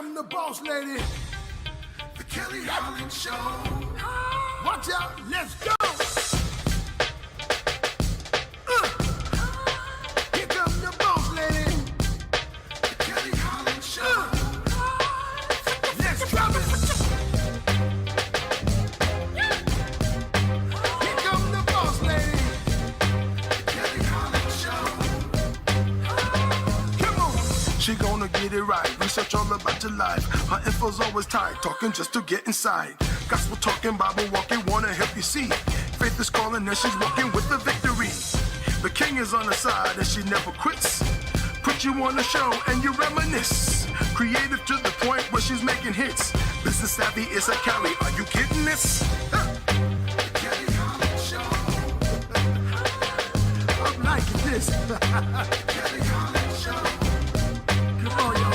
come the boss lady, the Kelly Holland Show. Watch out, let's go. Here come the boss lady, the Kelly Holland Show. Let's drop it. Here come the boss lady, the Kelly Holland Show. Come on. She gonna get it right. Research all about your life. Her info's always tight. Talking just to get inside. Gospel talking, Bible walking, wanna help you see. Faith is calling and she's walking with the victory. The king is on her side and she never quits. Put you on the show and you reminisce. Creative to the point where she's making hits. Business savvy is a Kelly. Are you kidding this? Kelly Holland Show. I'm liking this. Kelly Holland Show. Come on, y'all.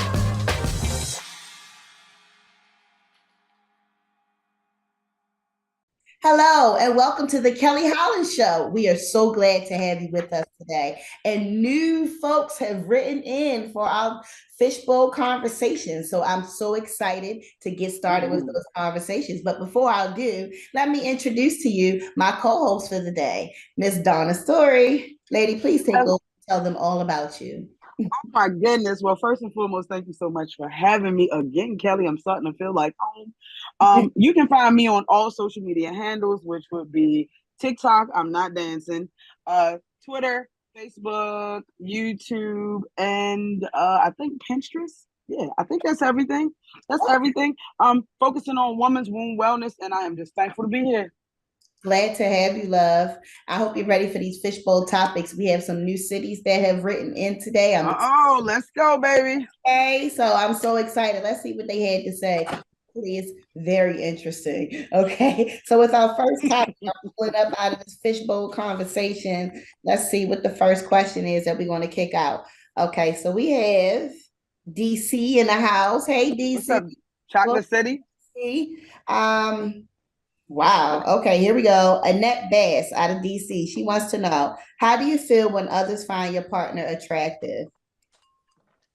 Hello, and welcome to the Kelly Holland Show. We are so glad to have you with us today. And new folks have written in for our fishbowl conversations. So I'm so excited to get started with those conversations. But before I do, let me introduce to you my co-host for the day, Miss Donna Story. Lady, please take over and tell them all about you. Oh my goodness. Well, first and foremost, thank you so much for having me again, Kelly. I'm starting to feel like home. You can find me on all social media handles, which would be TikTok, I'm Not Dancing, Twitter, Facebook, YouTube, and I think Pinterest. Yeah, I think that's everything. That's everything. Focusing on women's womb wellness, and I am just thankful to be here. Glad to have you, love. I hope you're ready for these fishbowl topics. We have some new cities that have written in today. Let's go, baby. Okay, so I'm so excited. Let's see what they had to say. It's very interesting. Okay, so with our first topic, I'm pulling up out of this fishbowl conversation. Let's see what the first question is that we're going to kick out. Okay, so we have DC in the house. Hey, DC. What's up, Chocolate City? Wow. Okay, here we go. Annette Bass out of DC. She wants to know, how do you feel when others find your partner attractive?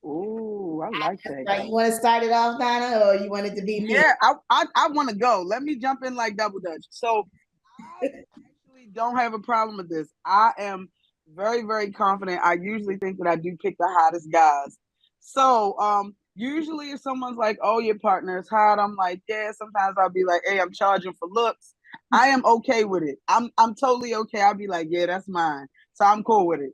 Ooh, I like that. Right. You want to start it off, Donna, or you want it to be me? Yeah, I want to go. Let me jump in like double dutch. So I actually don't have a problem with this. I am very, very confident. I usually think that I do pick the hottest guys. So usually if someone's like, oh, your partner is hot, I'm like, yeah, sometimes I'll be like, hey, I'm charging for looks. I am okay with it. I'm totally okay. I'll be like, yeah, that's mine. So I'm cool with it.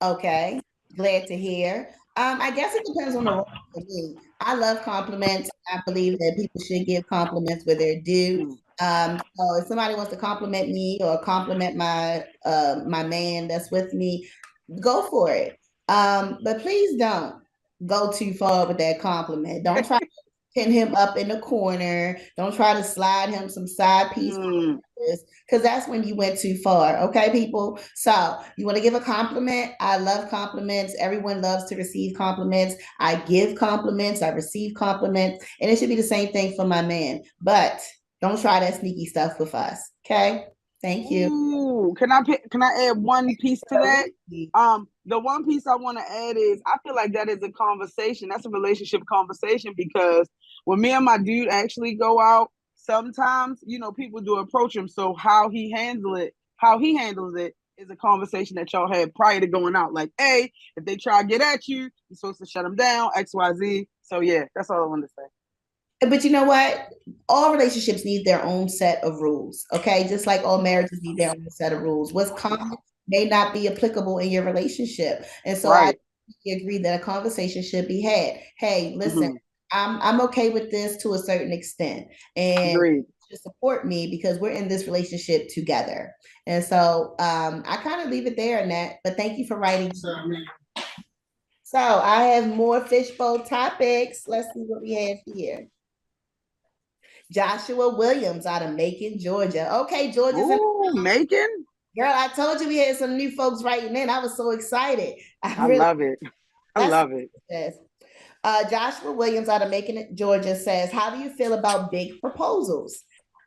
Okay. Glad to hear. I guess it depends on the role for me. I love compliments. I believe that people should give compliments where they're due. So if somebody wants to compliment me or compliment my my man that's with me, go for it. But please don't go too far with that compliment. Don't try to pin him up in the corner. Don't try to slide him some side piece. Because that's when you went too far. Okay, people? So you want to give a compliment? I love compliments. Everyone loves to receive compliments. I give compliments. I receive compliments. And it should be the same thing for my man. But don't try that sneaky stuff with us. Okay? Thank you. Ooh, can I add one piece to that? The one piece I want to add is I feel like that is a conversation. That's a relationship conversation, because when me and my dude actually go out, sometimes, people do approach him. So how he handles it is a conversation that y'all had prior to going out. Like, hey, if they try to get at you, you're supposed to shut them down, XYZ. So yeah, that's all I wanted to say. But you know what? All relationships need their own set of rules, okay? Just like all marriages need their own set of rules. What's common may not be applicable in your relationship. And so I agree that a conversation should be had. Hey, listen, I'm okay with this to a certain extent. And to support me because we're in this relationship together. And so I kind of leave it there, Annette, but thank you for writing. So I have more fishbowl topics. Let's see what we have here. Joshua Williams out of Macon, Georgia. Okay, Georgia's in Macon? Girl, I told you we had some new folks writing in. I was so excited. I love it. I love it. Joshua Williams out of Macon, Georgia says, how do you feel about big proposals?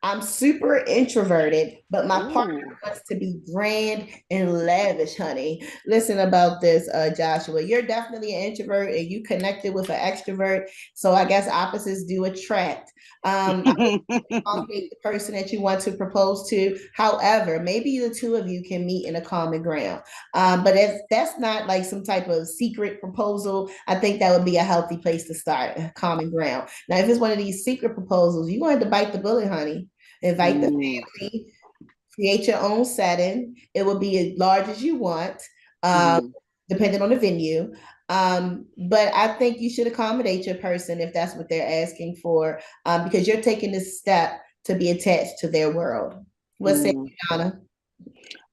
I'm super introverted, but my partner Ooh. wants to be grand and lavish, honey. Listen about this, Joshua. You're definitely an introvert and you connected with an extrovert. So I guess opposites do attract. Accommodate the person that you want to propose to. However, maybe the two of you can meet in a common ground. But if that's not like some type of secret proposal, I think that would be a healthy place to start, a common ground. Now, if it's one of these secret proposals, you're going to bite the bullet, honey. Invite the Mm, family, create your own setting. It will be as large as you want, um, mm, depending on the venue. But I think you should accommodate your person if that's what they're asking for, because you're taking this step to be attached to their world. What's it, mm. Donna?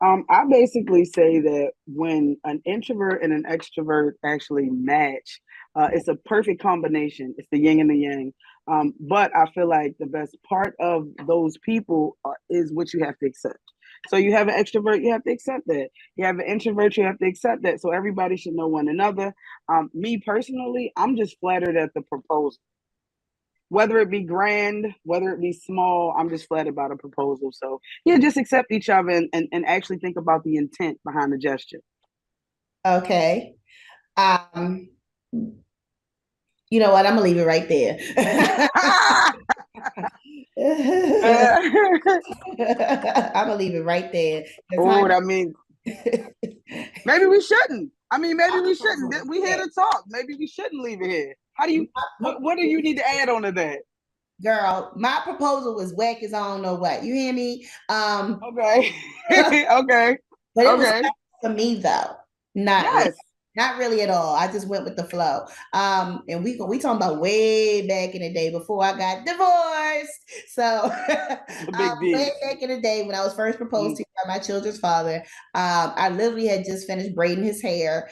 I basically say that when an introvert and an extrovert actually match, it's a perfect combination. It's the yin and the yang. But I feel like the best part of those people is what you have to accept. So you have an extrovert, you have to accept that. You have an introvert, you have to accept that. So everybody should know one another. Me personally, I'm just flattered at the proposal. Whether it be grand, whether it be small, I'm just flattered by the proposal. So yeah, just accept each other and actually think about the intent behind the gesture. Okay. Um, you know what? I'm gonna leave it right there. I'm gonna leave it right there. Oh, that means Honey, maybe we shouldn't. I mean, maybe we shouldn't. We here to talk. Maybe we shouldn't leave it here. How do you? What do you need to add on to that? girl, my proposal was whack as I don't know what. You hear me? Okay, But okay, it was okay. for me though. Not really. Yes, Not really at all. I just went with the flow. And we talking about way back in the day before I got divorced. So the big way D. back in the day when I was first proposed Mm, to by my children's father, I literally had just finished braiding his hair.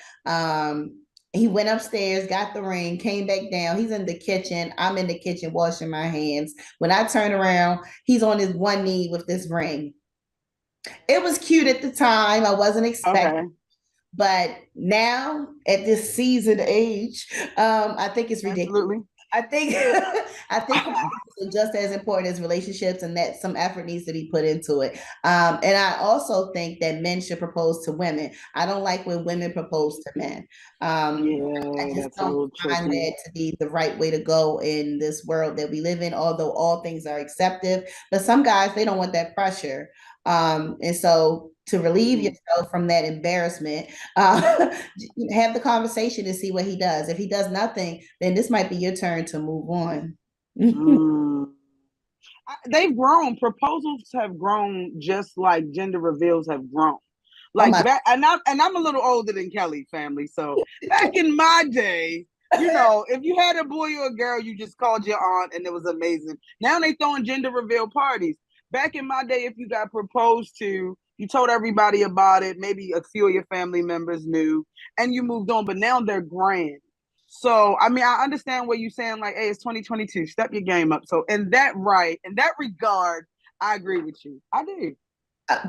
He went upstairs, got the ring, came back down. He's in the kitchen. I'm in the kitchen washing my hands. When I turn around, he's on his one knee with this ring. It was cute at the time. I wasn't expecting, okay, but now at this seasoned age, I think it's ridiculous. absolutely. I think I think proposals are just as important as relationships, and that some effort needs to be put into it. And I also think that men should propose to women. I don't like when women propose to men. I Yeah, just that's a don't little find tricky. that to be the right way to go in this world that we live in. Although all things are accepted, but some guys they don't want that pressure. And so to relieve Mm, yourself from that embarrassment, have the conversation and see what he does. If he does nothing, then this might be your turn to move on. mm. They've grown. Proposals have grown just like gender reveals have grown. Oh Like my, back, and I'm a little older than Kelly family. So back in my day, if you had a boy or a girl, you just called your aunt, and it was amazing. Now they throwing gender reveal parties. Back in my day, if you got proposed to, you told everybody about it. Maybe a few of your family members knew, and you moved on. But now they're grand. So, I mean, I understand what you're saying, like, hey, it's 2022, step your game up. So, in that regard, I agree with you. I do.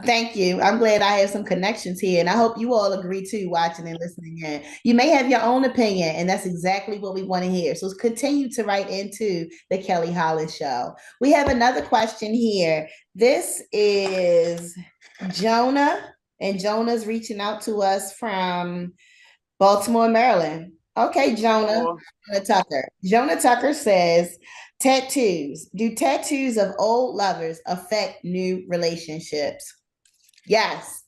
thank you. I'm glad I have some connections here, and I hope you all agree too, watching and listening in. You may have your own opinion, and that's exactly what we want to hear. So continue to write into the Kelly Holland Show. We have another question here. This is Jonah, and Jonah's reaching out to us from Baltimore, Maryland. Okay, Baltimore. Jonah Tucker. Jonah Tucker says, tattoos. Do tattoos of old lovers affect new relationships? Yes.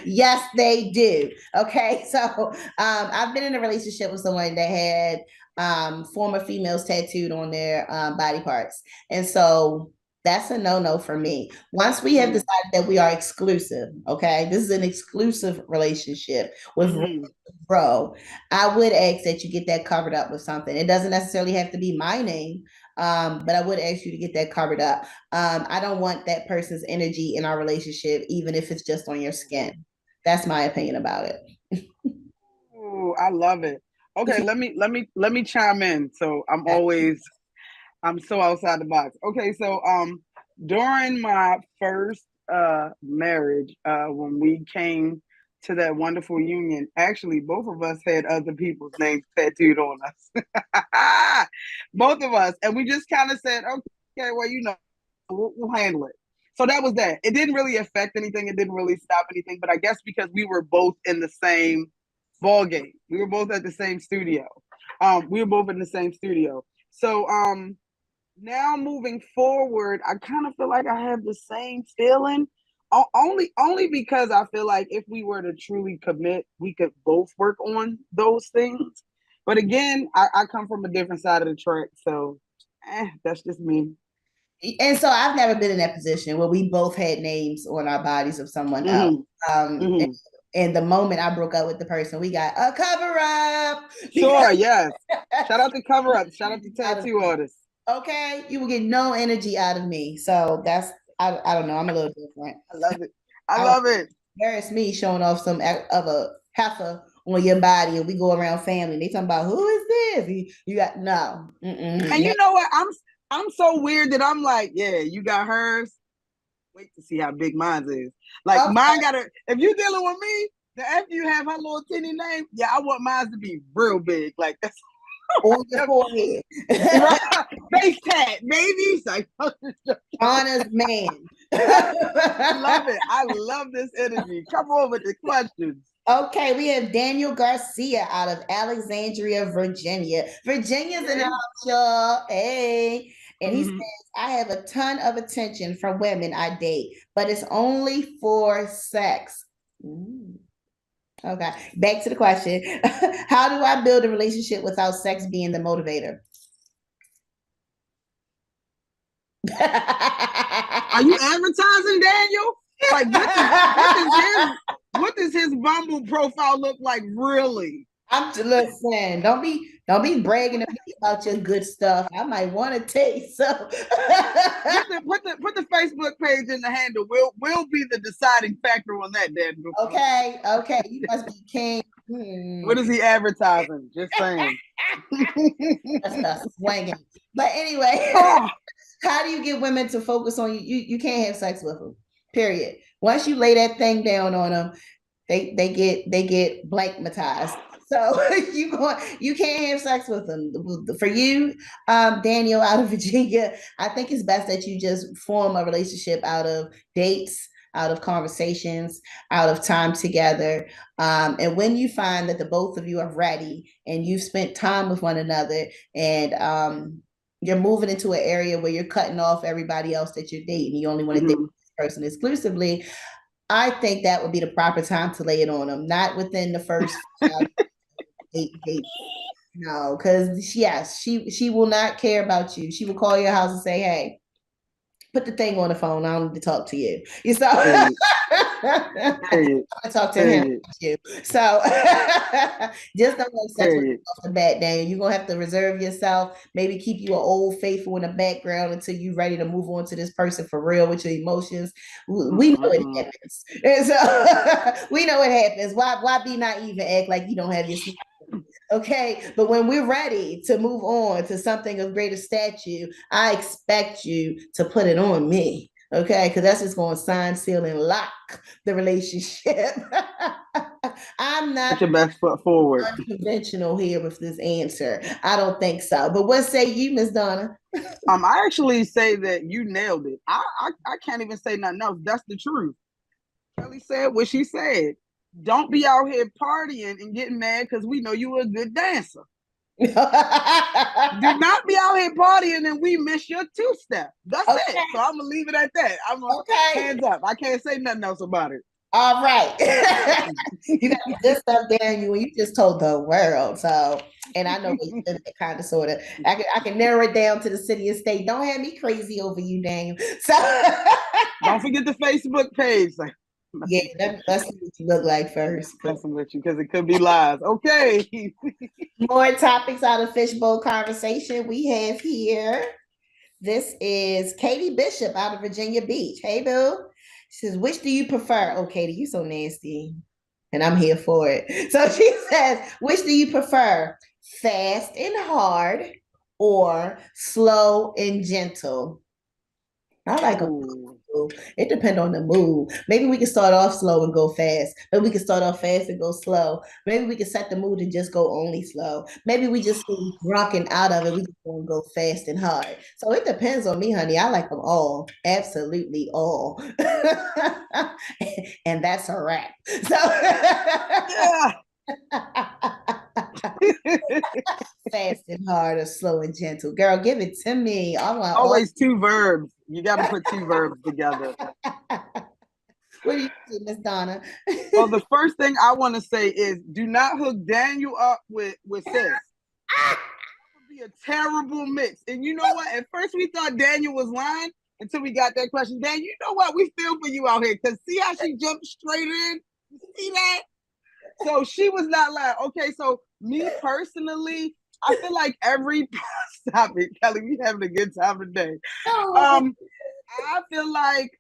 Yes, they do. Okay, so I've been in a relationship with someone that had former females tattooed on their body parts. And so that's a no-no for me. Once we have Mm, decided that we are exclusive, okay, this is an exclusive relationship with mm-hmm. bro, I would ask that you get that covered up with something. It doesn't necessarily have to be my name, but I would ask you to get that covered up. I don't want that person's energy in our relationship, even if it's just on your skin. That's my opinion about it. Ooh, I love it. Okay, let me chime in. So I'm so outside the box. Okay, so during my first marriage, when we came to that wonderful union, actually both of us had other people's names tattooed on us. Both of us. And we just kind of said, okay, well, We'll handle it. So that was that. It didn't really affect anything. It didn't really stop anything. But I guess because we were both in the same ball game, we were both at the same studio. We were both in the same studio. So now moving forward, I kind of feel like I have the same feeling. Only because I feel like if we were to truly commit, we could both work on those things. But again, I come from a different side of the track, so that's just me. And so I've never been in that position where we both had names on our bodies of someone else. And the moment I broke up with the person, we got a cover up. Sure, yes. Shout out to cover up. Shout out to tattoo artists. Okay, you will get no energy out of me. So that's I don't know. I'm a little different. I love it. I love it. Embarrass me showing off some of a heifer on your body, and we go around family. They talking about who is this? You got no. And you know what? I'm so weird that I'm like, yeah, you got hers. Wait to see how big mine is. Like mine gotta. If you dealing with me, then after you have her little teeny name, yeah, I want mine to be real big. Like that's on your forehead. Face tat, baby. Honest man. I love it. I love this energy. Come on with the questions. Okay, we have Daniel Garcia out of Alexandria, Virginia. Virginia's in the house, y'all. Hey. And he says, I have a ton of attention from women I date, but it's only for sex. Okay, back to the question. How do I build a relationship without sex being the motivator? Are you advertising, Daniel? Like, what does his Bumble profile look like, really? Listen, don't be bragging to me about your good stuff. I might want to taste so. put the Facebook page in the handle. We'll be the deciding factor on that, Daniel. Okay. You must be king. What is he advertising? Just saying. That's not swinging. But anyway, how do you get women to focus on you? You can't have sex with them. Period. Once you lay that thing down on them, they get blankmatized. So you can't have sex with them. For you, Daniel out of Virginia, I think it's best that you just form a relationship out of dates, out of conversations, out of time together. And when you find that the both of you are ready and you've spent time with one another and you're moving into an area where you're cutting off everybody else that you're dating, you only want to date this person exclusively, I think that would be the proper time to lay it on them, not within the first 8 days. No, because yes, she will not care about you. She will call your house and say, "Hey, put the thing on the phone. I don't need to talk to you." You saw. I talk to him. So just don't have sex with off the bat, Daniel. You're gonna have to reserve yourself. Maybe keep you an old faithful in the background until you're ready to move on to this person for real with your emotions. We know it happens, and so we know it happens. Why be naive and act like you don't have your secret? Okay, but when we're ready to move on to something of greater stature, I expect you to put it on me. Okay, because that's just going to sign, seal, and lock the relationship. I'm not put your best foot forward. Unconventional here with this answer. I don't think so. But what say you, Miss Donna? I actually say that you nailed it. I can't even say nothing else. That's the truth. Kelly said what she said. Don't be out here partying and getting mad because we know you were a good dancer. Do not be out here partying and we miss your two-step. That's it. So I'm gonna leave it at that. Hands up. I can't say nothing else about it. All right. You got this stuff there, and you just told the world. So, and I know you live that kind of sort of. I can narrow it down to the city and state. Don't have me crazy over you, Daniel. So don't forget the Facebook page. Yeah, let's see what you look like first. Messing with you because it could be lies. Okay. More topics out of Fishbowl Conversation we have here. This is Katie Bishop out of Virginia Beach. Hey, boo. She says, which do you prefer? Oh, Katie, you so nasty. And I'm here for it. So she says, which do you prefer? Fast and hard or slow and gentle? I like a gentle. It depends on the mood. Maybe we can start off slow and go fast. Maybe we can start off fast and go slow. Maybe we can set the mood and just go only slow. Maybe we just be drunk and out of it. We just want to go fast and hard. So it depends on me, honey. I like them all. Absolutely all. And that's a wrap. So Yeah. fast and hard or slow and gentle. Girl, give it to me. I want always two verbs. You got to put two verbs together. What do you do, Miss Donna? Well, the first thing I want to say is do not hook Daniel up with sis. That would be a terrible mix. And you know what? At first we thought Daniel was lying until we got that question. Dan, you know what? We feel for you out here. Because see how she jumped straight in? You see that? So she was not lying. Okay, so me personally, I feel like stop it, Kelly. We having a good time today. I feel like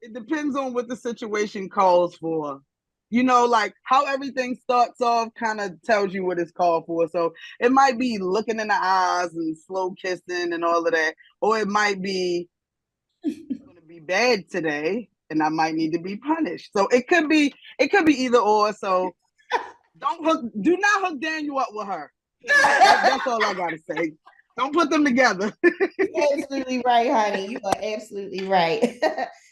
it depends on what the situation calls for. You know, like how everything starts off kind of tells you what it's called for. So it might be looking in the eyes and slow kissing and all of that, or it might be going to be bad today, and I might need to be punished. So it could be either or. So do not hook Daniel up with her. That's all I gotta say. Don't put them together. You're absolutely right, honey. You are absolutely right.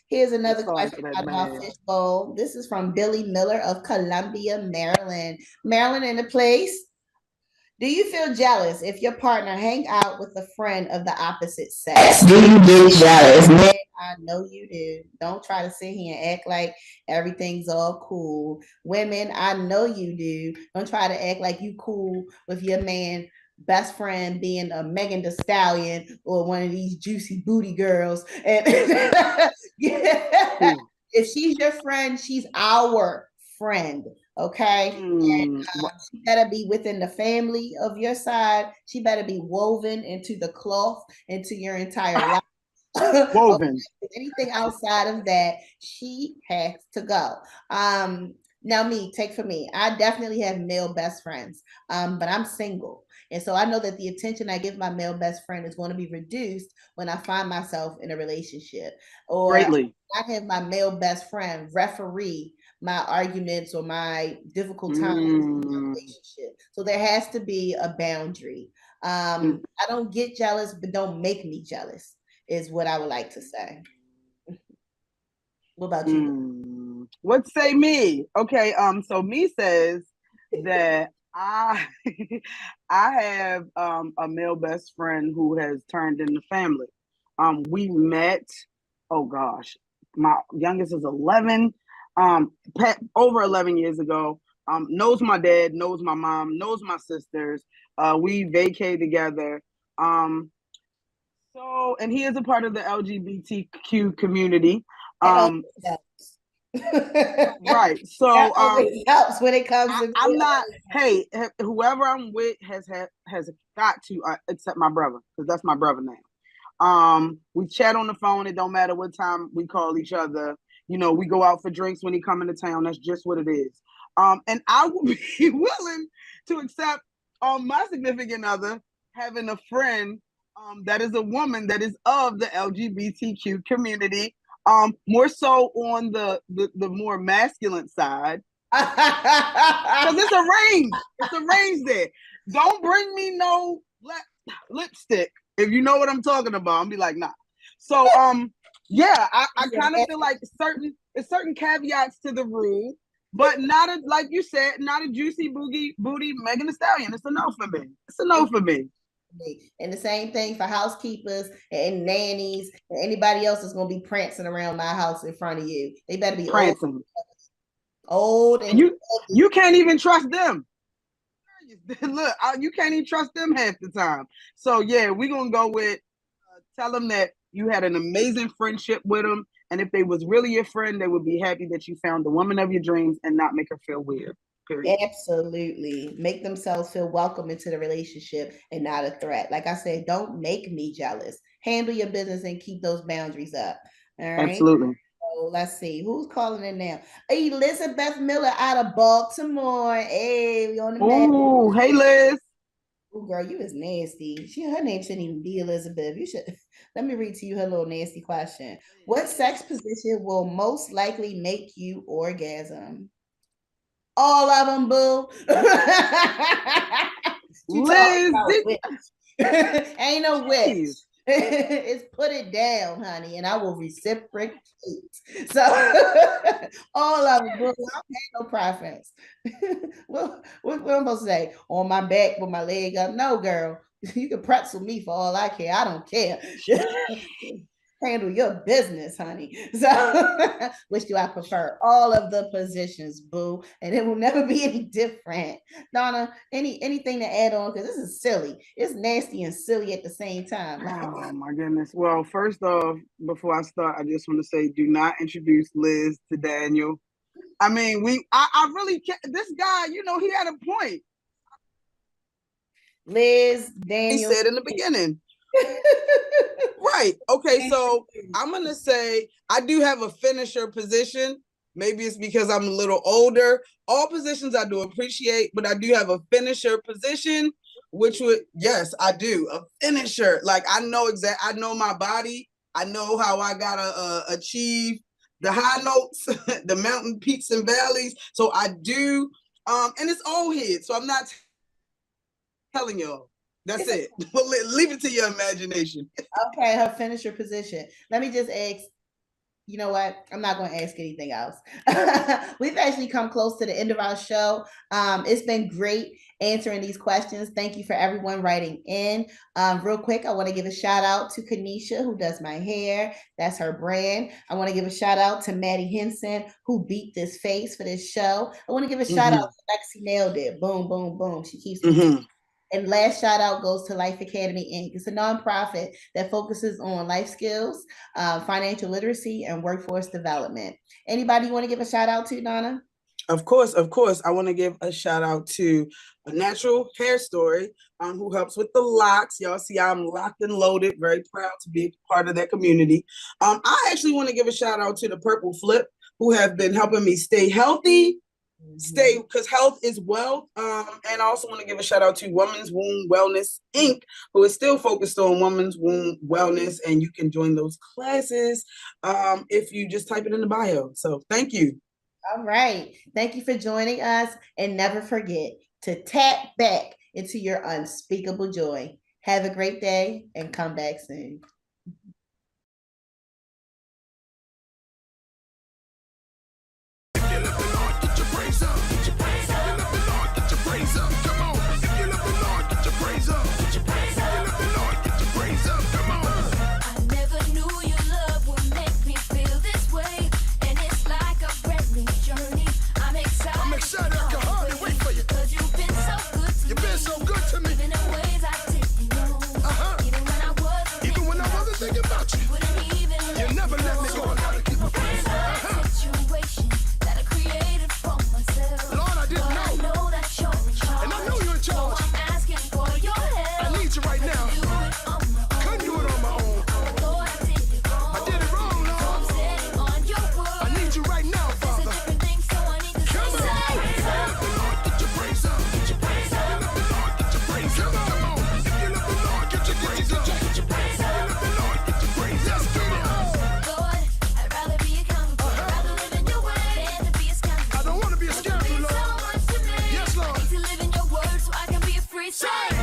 Here's another question about our fishbowl. This is from Billy Miller of Columbia, Maryland. Maryland in the place. Do you feel jealous if your partner hang out with a friend of the opposite sex? Do you get jealous? Man, I know you do. Don't try to sit here and act like everything's all cool. Women, I know you do. Don't try to act like you cool with your man best friend being a Megan Thee Stallion or one of these juicy booty girls. And if she's your friend, she's our friend. Okay. And she better be within the family of your side. She better be woven into the cloth, into your entire life. Woven. Okay. Anything outside of that, she has to go. Now take for me. I definitely have male best friends, but I'm single. And so I know that the attention I give my male best friend is going to be reduced when I find myself in a relationship. Or greatly. I have my male best friend referee my arguments or my difficult times in a relationship. So there has to be a boundary. I don't get jealous, but don't make me jealous, is what I would like to say. What about you? What say me? Okay, so me says that I have a male best friend who has turned into family. We met, oh gosh, my youngest is 11. Over 11 years ago, knows my dad, knows my mom, knows my sisters. We vacay together. And he is a part of the LGBTQ community. Right. So it helps when it comes to I'm not, hey, whoever I'm with has got to accept my brother, because that's my brother now. We chat on the phone. It don't matter what time we call each other. You know, we go out for drinks when he come into town. That's just what it is. And I would be willing to accept my significant other having a friend that is a woman that is of the LGBTQ community, more so on the more masculine side. Because it's a range. It's a range there. Don't bring me no lipstick. If you know what I'm talking about, I'll be like, nah. So, yeah, I kind of feel like certain caveats to the rule, but not like you said, not a juicy booty Megan Thee Stallion. It's a no for me. It's a no for me. And the same thing for housekeepers and nannies and anybody else that's going to be prancing around my house in front of you. They better be prancing. Old and you can't even trust them. Look, you can't even trust them half the time. So yeah, we're gonna go with tell them that you had an amazing friendship with them, and if they was really your friend, they would be happy that you found the woman of your dreams and not make her feel weird. Period. Absolutely. Make themselves feel welcome into the relationship and not a threat. Like I said, don't make me jealous. Handle your business and keep those boundaries up. All right. Absolutely. So let's see who's calling in now. Elizabeth Miller out of Baltimore. Hey, we on the Ooh, hey Liz. Oh, girl, you is nasty. Her name shouldn't even be Elizabeth. You should let me read to you her little nasty question. What sex position will most likely make you orgasm? All of them, boo. Liz, ain't no witch. It's put it down, honey, and I will reciprocate. So all of them, boo. I don't have no preference. what am I supposed to say? On my back with my leg up? No, girl. You can pretzel me for all I care. I don't care. Handle your business, honey. So, which do I prefer? All of the positions, boo, and it will never be any different. Donna, anything to add on? Because this is silly. It's nasty and silly at the same time. Oh my goodness. Well, first off, before I start, I just want to say, do not introduce Liz to Daniel. I mean, I really can't. This guy, you know, he had a point. Liz, Daniel. He said in the beginning. Right. Okay. So I'm going to say I do have a finisher position. Maybe it's because I'm a little older. All positions I do appreciate, but I do have a finisher position, which would, yes, I do. A finisher. Like I know I know my body. I know how I got to achieve the high notes, the mountain peaks and valleys. So I do. And it's old head. So I'm not telling y'all. That's it. Well, leave it to your imagination. Okay, her finisher position. Let me just ask, you know what? I'm not going to ask anything else. We've actually come close to the end of our show. It's been great answering these questions. Thank you for everyone writing in. Real quick, I want to give a shout out to Kanisha, who does my hair. That's her brand. I want to give a shout out to Maddie Henson, who beat this face for this show. I want to give a shout out to Lexi Nailed It. Boom, boom, boom. She keeps me And last shout out goes to Life Academy Inc. It's a nonprofit that focuses on life skills, financial literacy, and workforce development. Anybody you want to give a shout out to, Donna? Of course. I want to give a shout out to A Natural Hair Story, who helps with the locks. Y'all see I'm locked and loaded. Very proud to be part of that community. I actually want to give a shout out to the Purple Flip, who have been helping me stay healthy. Because health is wealth. And I also want to give a shout out to Women's Womb Wellness Inc., who is still focused on women's womb wellness, and you can join those classes if you just type it in the bio. So thank you. All right. Thank you for joining us, and never forget to tap back into your unspeakable joy. Have a great day and come back soon. Safe.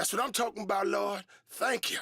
That's what I'm talking about, Lord. Thank you.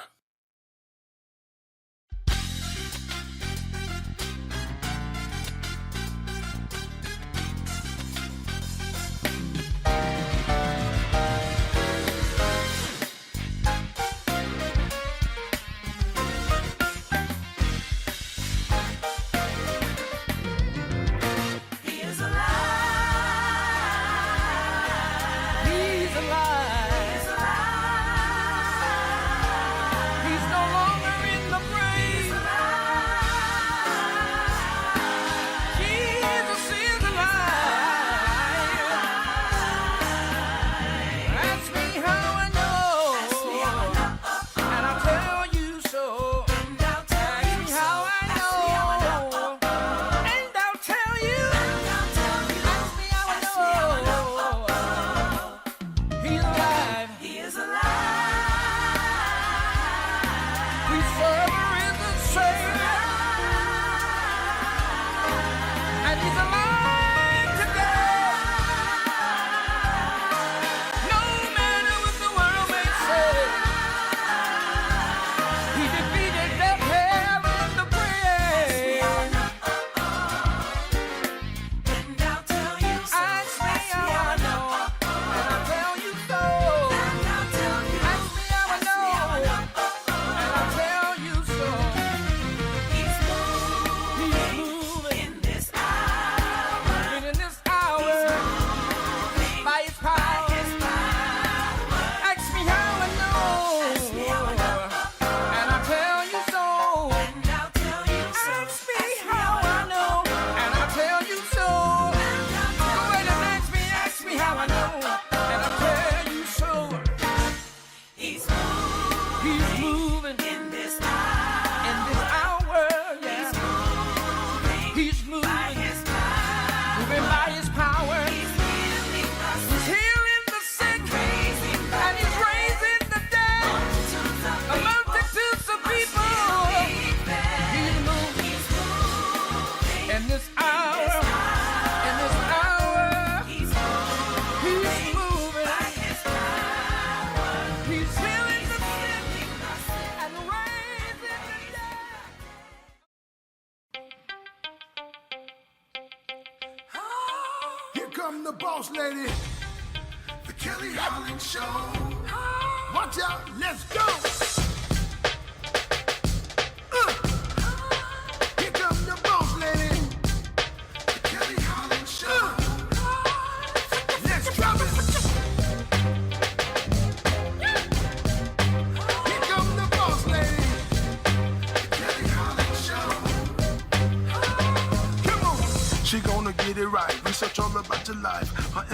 Come the boss lady, the Kelly Holland Show. Watch out, let's go. Here come the boss lady, the Kelly Holland Show. Let's drop it. Here come the boss lady, the Kelly Holland Show. Come on, she gonna get it right. Research all about your life. Her